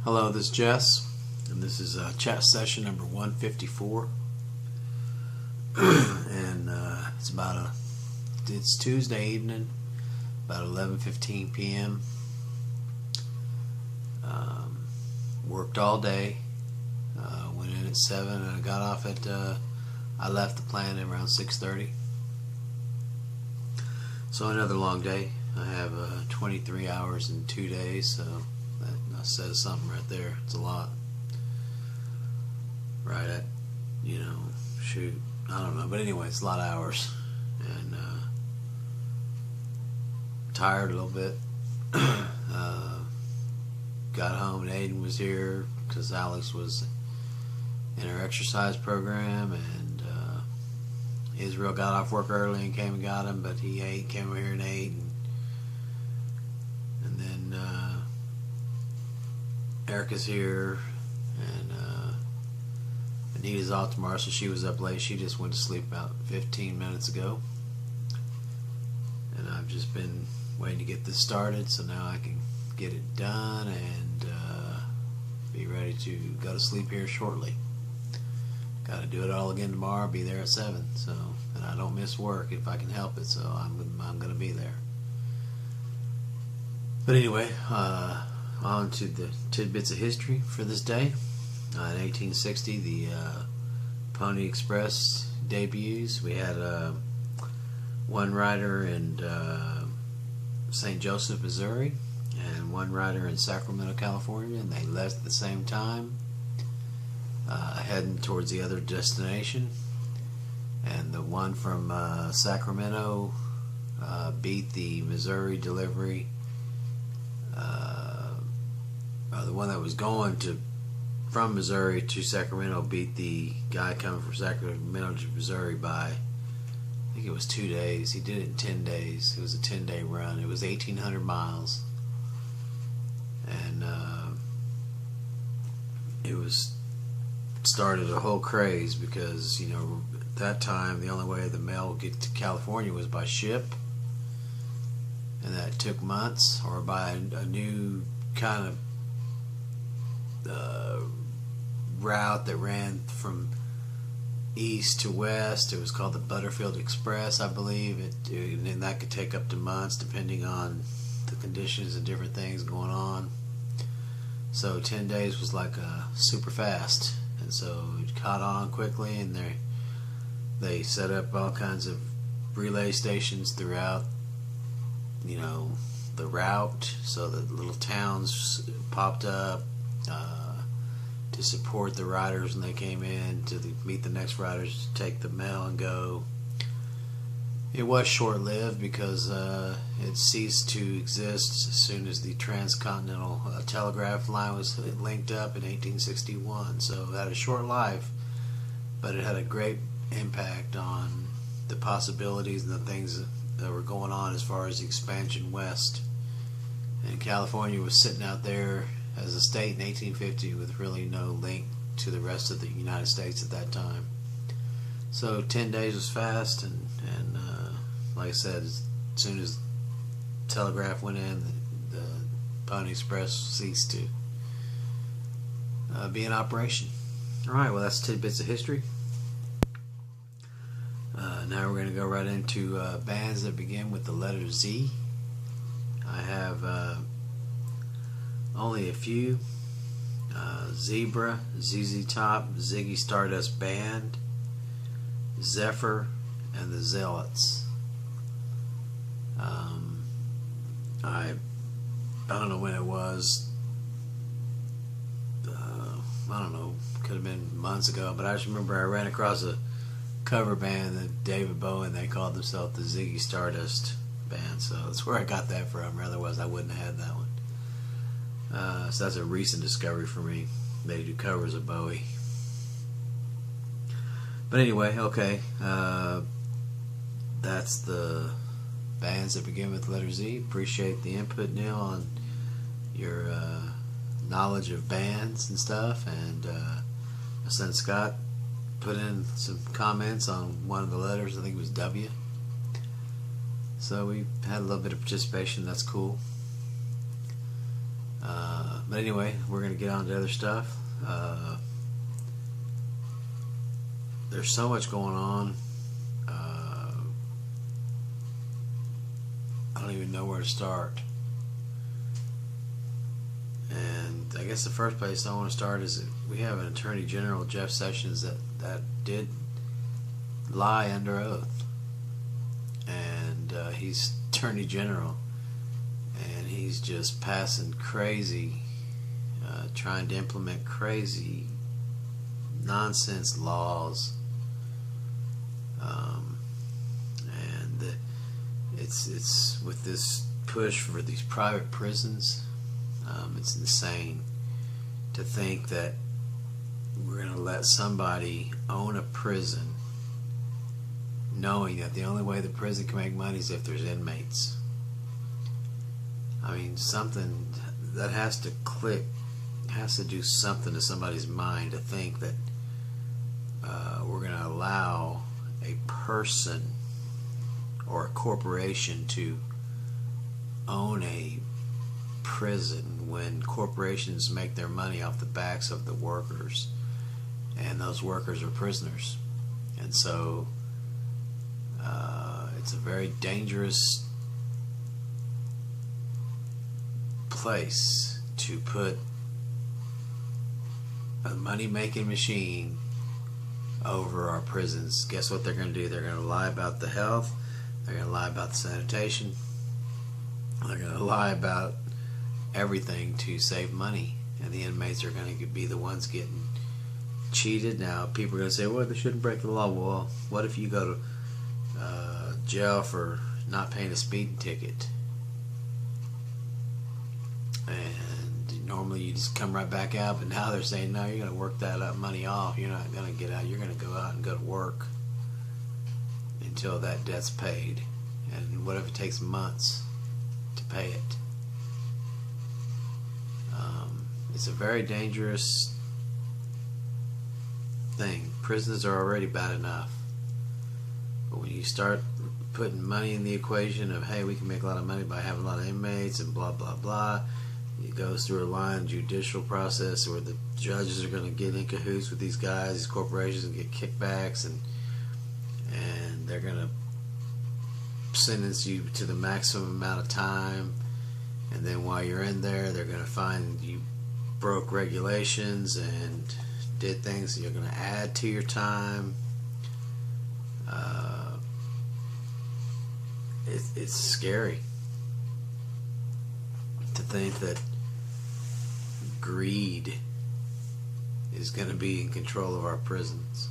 Hello, this is Jess, and this is chat session number 154. And it's Tuesday evening, about 11:15 p.m. Worked all day. Went in at 7, and I got off at. I left the plant at around 6:30. So another long day. I have 23 hours in 2 days, so that says something right there. It's a lot. Right at, shoot, I don't know. But anyway, it's a lot of hours. And tired a little bit. Got home and Aiden was here because Alex was in her exercise program, and Israel got off work early and came and got him, but he came over here and ate, and then Erica's here, and Anita's off tomorrow, so she was up late. She just went to sleep about 15 minutes ago, and I've just been waiting to get this started, so now I can get it done and be ready to go to sleep here shortly. Got to do it all again tomorrow. Be there at 7, so and I don't miss work if I can help it. So I'm going to be there. But anyway, on to the tidbits of history for this day. In 1860, the Pony Express debuts. We had one rider in St. Joseph, Missouri, and one rider in Sacramento, California, and they left at the same time, heading towards the other destination. And the one from Sacramento beat the Missouri delivery. The one that was going from Missouri to Sacramento beat the guy coming from Sacramento to Missouri by, I think it was 2 days. He did it in 10 days. It was a 10-day run. It was 1,800 miles. And it started a whole craze because, at that time the only way the mail would get to California was by ship. And that took months, or by a new kind of route that ran from east to west. It was called the Butterfield Express, I believe. And that could take up to months depending on the conditions and different things going on. So 10 days was like super fast, and so it caught on quickly, and they set up all kinds of relay stations throughout the route, so that little towns popped up to support the riders when they came in to meet the next riders to take the mail and go. It was short-lived because it ceased to exist as soon as the transcontinental telegraph line was linked up in 1861. So it had a short life, but it had a great impact on the possibilities and the things that were going on as far as the expansion west. And California was sitting out there as a state in 1850 with really no link to the rest of the United States at that time. So 10 days was fast, and like I said, as soon as telegraph went in, the Pony Express ceased to be in operation. Alright, well, that's tidbits of history. Now we're going to go right into bands that begin with the letter Z. I have only a few. Zebra, ZZ Top, Ziggy Stardust Band, Zephyr, and the Zealots. I don't know when it was. I don't know. Could have been months ago, but I just remember I ran across a cover band that David Bowie, and they called themselves the Ziggy Stardust Band. So that's where I got that from. Otherwise, I wouldn't have had that one. So that's a recent discovery for me. They do covers of Bowie. But anyway, okay. That's the bands that begin with the letter Z. Appreciate the input, Neil, on your knowledge of bands and stuff. And my son Scott put in some comments on one of the letters. I think it was W. So we had a little bit of participation. That's cool. But anyway, we're going to get on to other stuff. There's so much going on. I don't even know where to start. And I guess the first place I want to start is that we have an Attorney General, Jeff Sessions, that did lie under oath. And he's Attorney General. And he's just passing crazy, trying to implement crazy nonsense laws. And it's with this push for these private prisons. It's insane to think that we're going to let somebody own a prison knowing that the only way the prison can make money is if there's inmates. I mean, something that has to click, has to do something to somebody's mind to think that we're going to allow a person or a corporation to own a prison when corporations make their money off the backs of the workers, and those workers are prisoners. And so it's a very dangerous place to put a money-making machine over our prisons. Guess what they're going to do? They're going to lie about the health, they're going to lie about the sanitation, they're going to lie about everything to save money, and the inmates are going to be the ones getting cheated. Now people are going to say, well, they shouldn't break the law. Well, what if you go to jail for not paying a speeding ticket, and normally you just come right back out, but now they're saying, no, you're going to work that money off, you're not going to get out, you're going to go out and go to work until that debt's paid, and what if it takes months to pay it? It's a very dangerous thing. Prisons are already bad enough, but when you start putting money in the equation of, hey, we can make a lot of money by having a lot of inmates and blah blah blah, it goes through a line judicial process where the judges are going to get in cahoots with these guys, these corporations, and get kickbacks, and they're going to sentence you to the maximum amount of time, and then while you're in there, they're going to find you broke regulations and did things that you're going to add to your time. It's scary to think that greed is going to be in control of our prisons,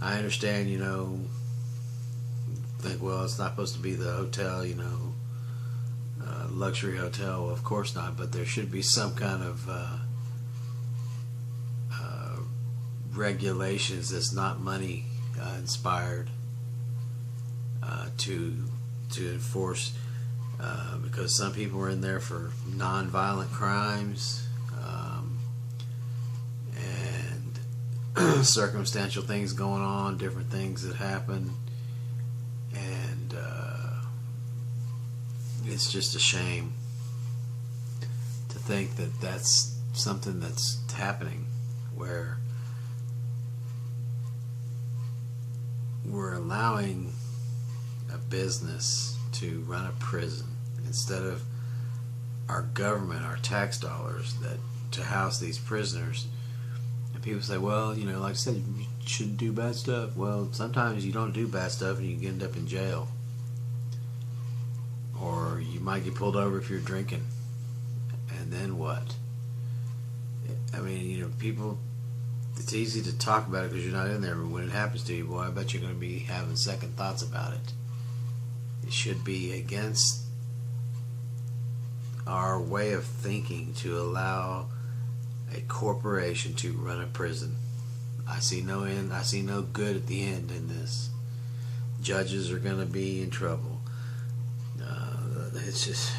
I understand, think, well, it's not supposed to be the hotel, luxury hotel. Well, of course not, but there should be some kind of regulations that's not money inspired to enforce, because some people are in there for non-violent crimes, and circumstantial things going on, different things that happen, and it's just a shame to think that that's something that's happening, where we're allowing a business to run a prison instead of our government, our tax dollars, that to house these prisoners. And people say, well, like I said, you shouldn't do bad stuff. Well, sometimes you don't do bad stuff and you end up in jail, or you might get pulled over if you're drinking, and then what? I mean, people, it's easy to talk about it because you're not in there, but when it happens to you, boy, I bet you're going to be having second thoughts about it. It should be against our way of thinking to allow a corporation to run a prison. I see no end. I see no good at the end in this. Judges are going to be in trouble. It's just,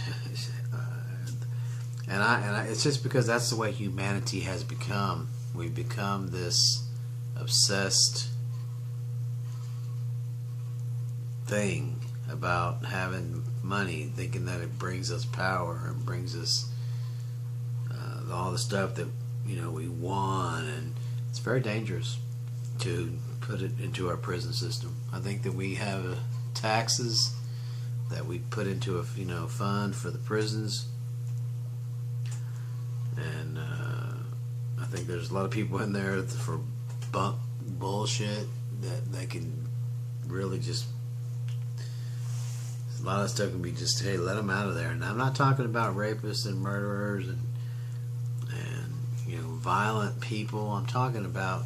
it's just because that's the way humanity has become. We've become this obsessed thing about having money, thinking that it brings us power and brings us all the stuff that we want, and it's very dangerous to put it into our prison system. I think that we have taxes that we put into a fund for the prisons, and I think there's a lot of people in there for bullshit that they can really just. A lot of stuff can be just, hey, let them out of there. And I'm not talking about rapists and murderers and violent people. I'm talking about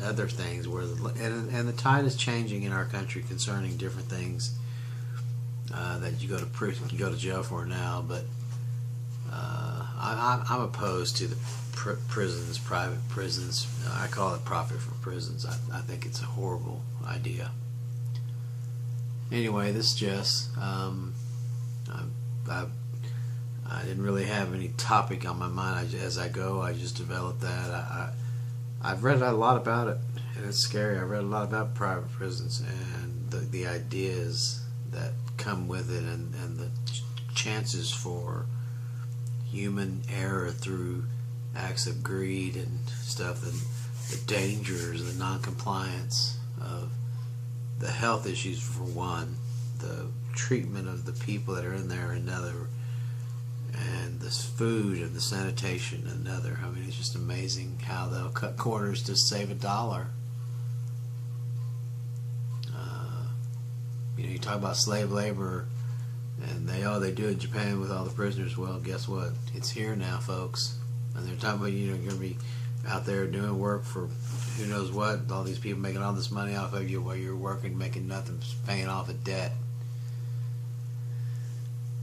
other things where and the tide is changing in our country concerning different things that you go to prison, you go to jail for now. But I'm opposed to the prisons, private prisons. I call it profit for prisons. I think it's a horrible idea. Anyway, this is Jess. I didn't really have any topic on my mind. As I go, I just developed that. I've read a lot about it, and it's scary. I've read a lot about private prisons and the ideas that come with it, and the chances for human error through acts of greed and stuff, and the dangers, the non-compliance of the health issues for one, the treatment of the people that are in there another, and the food and the sanitation another. I mean, it's just amazing how they'll cut corners to save $1. You talk about slave labor, and they do it in Japan with all the prisoners. Well, guess what? It's here now, folks. And they're talking about you're going to be out there doing work for who knows what. All these people making all this money off of you while you're working, making nothing, paying off a debt.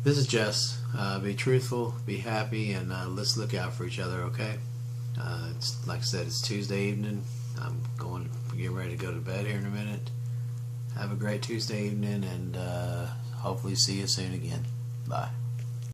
This is Jess. Be truthful, be happy, and let's look out for each other, okay? It's like I said, it's Tuesday evening. I'm going to get ready to go to bed here in a minute. Have a great Tuesday evening, and hopefully see you soon again. Bye.